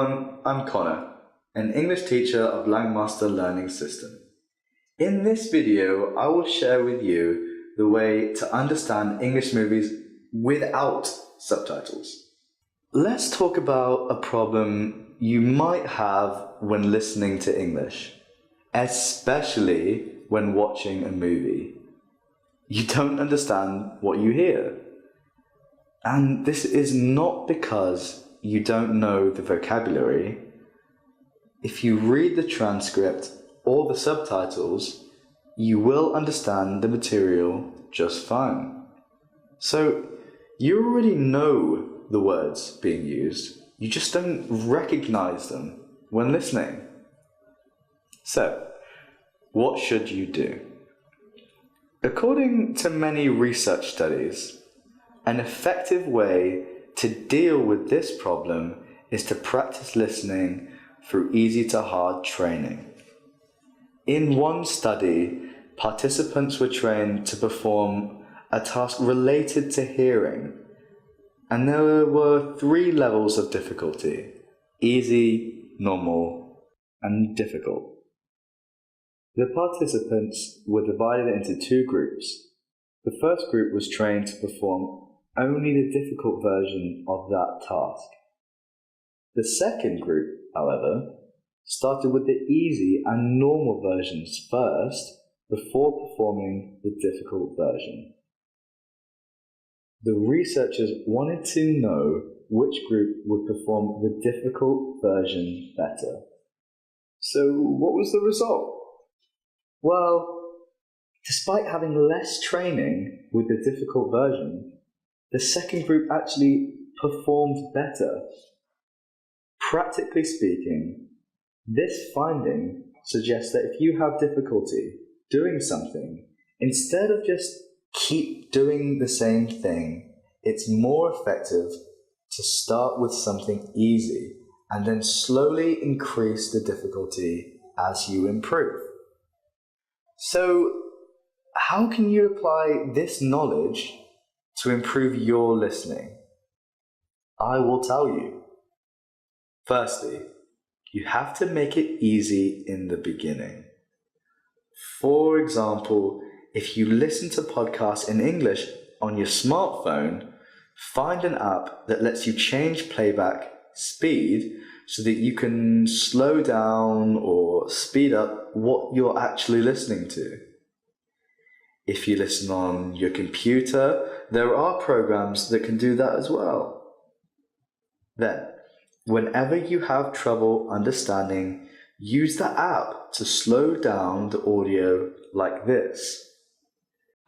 everyone, I'm Connor, an English teacher of Langmaster Learning System. In this video, I will share with you the way to understand English movies without subtitles. Let's talk about a problem you might have when listening to English, especially when watching a movie. You don't understand what you hear. And this is not because you don't know the vocabulary. If you read the transcript or the subtitles, you will understand the material just fine. So you already know the words being used, you just don't recognize them when listening. So, what should you do? According to many research studies, an effective way to deal with this problem is to practice listening through easy to hard training. In one study, participants were trained to perform a task related to hearing, and there were 3 levels of difficulty: easy, normal, and difficult. The participants were divided into 2 groups. The first group was trained to perform only the difficult version of that task. The second group, however, started with the easy and normal versions first before performing the difficult version. The researchers wanted to know which group would perform the difficult version better. So what was the result? Well, despite having less training with the difficult version, the second group actually performed better. Practically speaking, this finding suggests that if you have difficulty doing something, instead of just keep doing the same thing, it's more effective to start with something easy and then slowly increase the difficulty as you improve. So, how can you apply this knowledge to improve your listening? I will tell you. Firstly, you have to make it easy in the beginning. For example, if you listen to podcasts in English on your smartphone, find an app that lets you change playback speed so that you can slow down or speed up what you're actually listening to. If you listen on your computer, there are programs that can do that as well. Then, whenever you have trouble understanding, use the app to slow down the audio like this.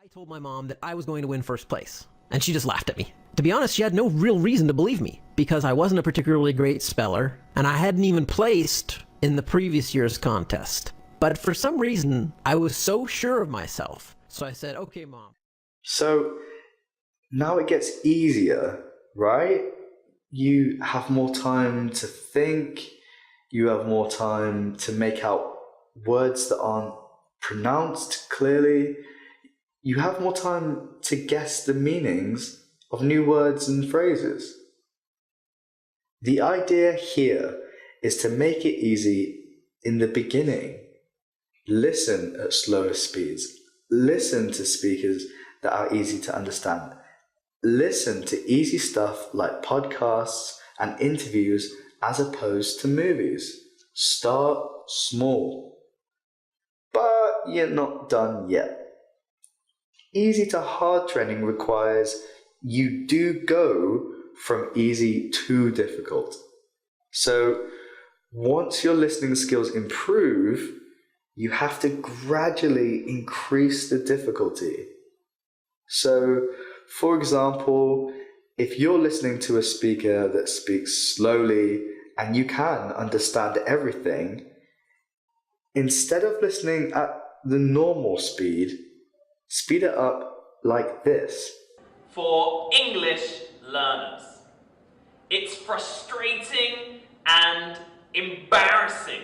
I told my mom that I was going to win first place, and she just laughed at me. To be honest, she had no real reason to believe me, because I wasn't a particularly great speller, and I hadn't even placed in the previous year's contest. But for some reason, I was so sure of myself. So I said, okay, Mom. So now it gets easier, right? You have more time to think. You have more time to make out words that aren't pronounced clearly. You have more time to guess the meanings of new words and phrases. The idea here is to make it easy in the beginning. Listen at slower speeds. Listen to speakers that are easy to understand. Listen to easy stuff like podcasts and interviews as opposed to movies. Start small. But you're not done yet. Easy to hard training requires you do go from easy to difficult. So once your listening skills improve, you have to gradually increase the difficulty. So, for example, if you're listening to a speaker that speaks slowly and you can understand everything, instead of listening at the normal speed, speed it up like this. For English learners, it's frustrating and embarrassing.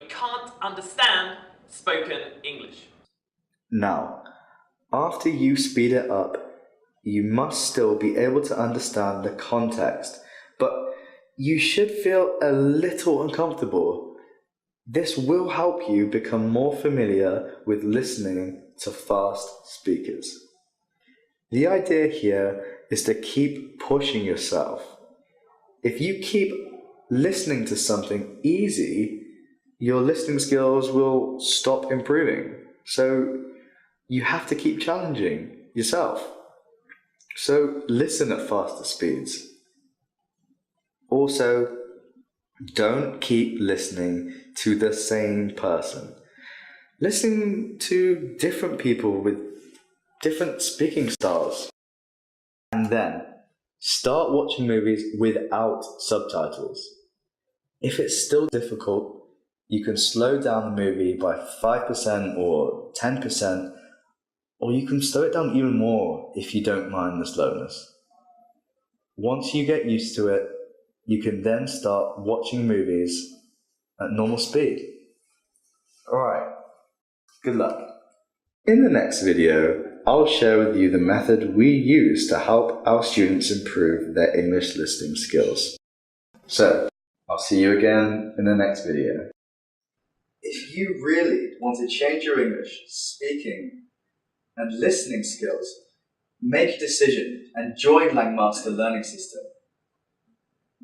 You can't understand spoken English. Now, after you speed it up, you must still be able to understand the context, but you should feel a little uncomfortable. This will help you become more familiar with listening to fast speakers. The idea here is to keep pushing yourself. If you keep listening to something easy, your listening skills will stop improving. So you have to keep challenging yourself. So listen at faster speeds. Also, don't keep listening to the same person. Listen to different people with different speaking styles. And then start watching movies without subtitles. If it's still difficult, you can slow down the movie by 5% or 10%, or you can slow it down even more if you don't mind the slowness. Once you get used to it, you can then start watching movies at normal speed. Alright, good luck. In the next video, I'll share with you the method we use to help our students improve their English listening skills. So, I'll see you again in the next video. If you really want to change your English speaking and listening skills, make a decision and join Langmaster Learning System.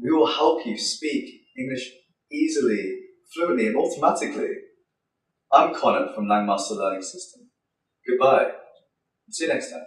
We will help you speak English easily, fluently, and automatically. I'm Connor from Langmaster Learning System. Goodbye. See you next time.